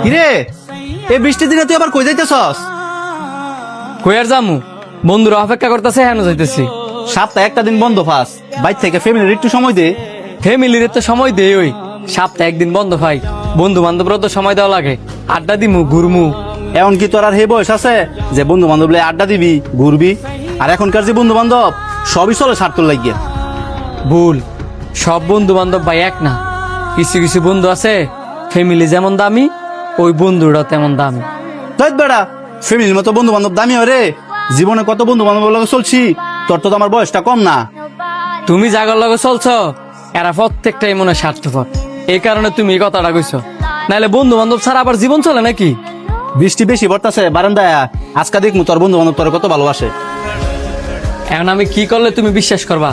কিরে এই বৃষ্টির দিনে তুই আবার কই যাইতেছস? কই আর যামু, বন্ধুরা অপেক্ষা করতেছে, হেন যাইতেছি। সপ্তাহে একটা দিন বন্ধ পাস, বাইর থেকে ফ্যামিলির একটু সময় দে। ফ্যামিলির তো সময় দেই, ওই সপ্তাহে একদিন বন্ধ পাই, বন্ধু বান্ধবরা তো সময় দেওয়া লাগে, আড্ডা দিমু ঘুরমু। এমন কি তোর আর হে বয়স আছে যে বন্ধু বান্ধব আড্ডা দিবি ঘুরবি? আর এখনকার যে বন্ধু বান্ধব সবই চলে স্বার্থ লাগিয়া। ভুল, সব বন্ধু বান্ধব ভাই এক না। কিছু কিছু বন্ধু আছে ফ্যামিলি যেমন দামি, ওই বন্ধুরা তেমন দামি। তাই বেড়া, ফ্যামিলির মতো বন্ধু বান্ধব দামি রে। জীবনে কত বন্ধু বান্ধব লগে চলছি, তোর তো আমার বয়সটা কম না। তুমি জাগর লগে চলছ, এরা প্রত্যেকটাই মনে হয় স্বার্থপর, এই কারণে তুমি এই কথাটা কইছো। নাহলে বন্ধু বান্ধব ছাড়া আবার জীবন চলে নাকি? বৃষ্টি বেশি পড়তাছে বারান্দায়, আজকে দেখমু তোর বন্ধু বান্ধব তোর কত ভালোবাসে। এখন আমি কি করলে তুমি বিশ্বাস করবা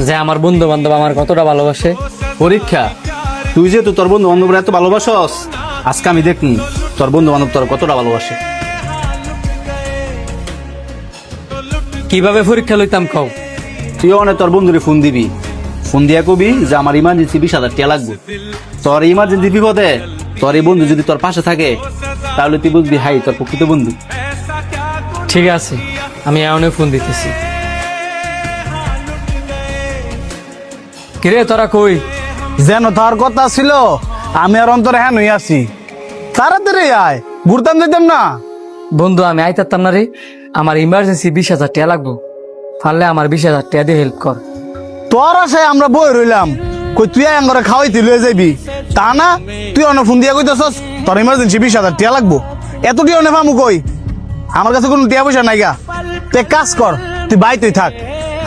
যে আমার বন্ধু বান্ধব আমার কতটা ভালোবাসে? পরীক্ষা, তুই যেহেতু তোর বন্ধু বান্ধবরা এত ভালোবাসস, আজকে আমি দেখি তোর বন্ধু বান্ধব তোর কতটা ভালোবাসে। কিভাবে পরীক্ষা লইতাম কও? তুই অনেক তোর বন্ধুরে ফোন দিবি, ফোন দিয়া কবি যে আমার ইমার্জেন্সি 20,000 টাকা লাগবে। তোর ইমার্জেন্সি বিপদে তোর এই বন্ধু যদি তোর পাশে থাকে, তাহলে তুই বুঝবি হাই তোর প্রকৃত বন্ধু। ঠিক আছে, আমি এমনই ফোন দিতেছি। কিরে তোরা কই? যেন তার কথা ছিল, আমি আর অন্তরে হ্যাঁ নই আছি। তাড়াতাড়ি আয়, ঘুরতাম যেতাম না। বন্ধু আমি আইতাম না রে, আমার ইমার্জেন্সি 20,000 টাকা লাগবো, পারলে আমার 20,000 টাকা দিয়ে হেল্প কর। তোর আশায় আমরা বই রইলাম, কই তুই আঙ্গরে খাওয়াইতে লয়ে যাবি তা না? তুই অন্য ফোন দিয়া কইতেছস তোর ইমার্জেন্সি 20,000 টাকা লাগবো। এত টিয়া অনে পামু কই? আমার কাছে কোনো টিয়া পয়সা নাই গা। তুই এক কাজ কর, তুই বাইতেই থাক,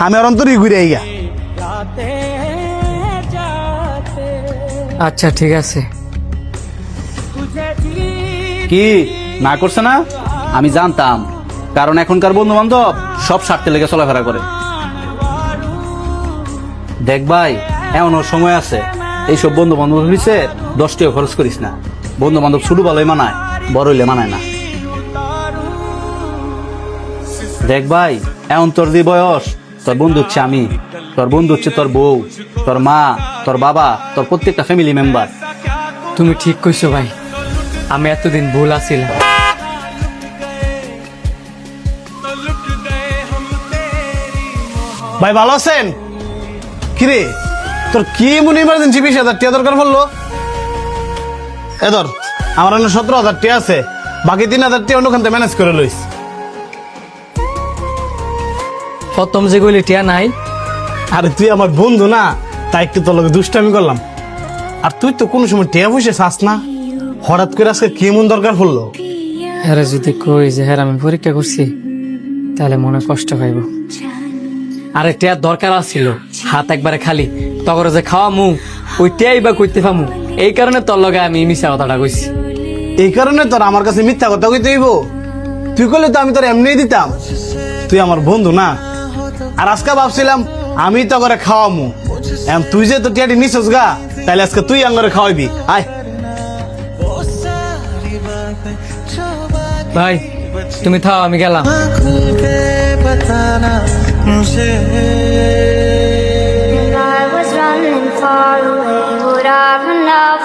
আমি আর অন্তরই ঘুরে আই গা। আচ্ছা ঠিক আছে। কি না করছে না? আমি জানতাম, কারণ এখনকার বন্ধু বান্ধব সব স্বার্থে লেগে চলাফেরা করে। দেখ ভাই, এমন সময় আছে, এইসব বন্ধু বান্ধব হইছে 10 টাকা খরচ করিস না। বন্ধু বান্ধব ছোট ভালোই মানায়, বড় হইলে মানায় না। দেখ ভাই, এমন তোর যে বয়স, তোর বন্ধু হচ্ছে আমি, তোর বন্ধু হচ্ছে তোর বউ, তোর মা, তোর বাবা, তোর প্রত্যেকটা ফ্যামিলি মেম্বার। তুমি ঠিক কইছো ভাই, আমি এতদিন ভুল আছিলাম। ভাই ভালো আছেন? কিরে তোর কি এমন ইমার্জেন্সি 20,000 টাকা দরকার পড়লো? এ ধর, আমার অন্য 17,000 টাকা আছে, বাকি 3,000 টাকা অন্যখান থেকে ম্যানেজ করে লইস। প্রথম যে কইলি টিয়া নাই, আরে তুই আমার বন্ধু না, তাই একটু তোর লগে দুষ্টামি করলাম। আর তুই তো কোনো সময় টিয়া পয়সা চাস না, হঠাৎ করে আজকে কি এমন দরকার পড়লো? হ্যাঁ যদি কই যে হ্যাঁ আমি পরীক্ষা করছি, তাহলে মনে কষ্ট পাইব। আরে টিয়ার দরকার আছিল, হাত একবারে খালি, তখন যে খাওয়া মু ওই টিয়াই বা কইতে পামু, এই কারণে তোর লগে আমি মিশা কথাটা কইছি। এই কারণে তোর আমার কাছে মিথ্যা কথা কইতে হইব? তুই করলে তো আমি তোর এমনিই দিতাম, তুই আমার বন্ধু না। আর আজকে ভাবছিলাম আমি তো করে খাওয়ামু, তুই যে তো টিয়াটি নিছস গা, তাহলে আজকে তুই আঙ্গরে খাওয়াইবি। আয় ভাই তুমি থাও, আমি গেলাম। I was running far away, would I run out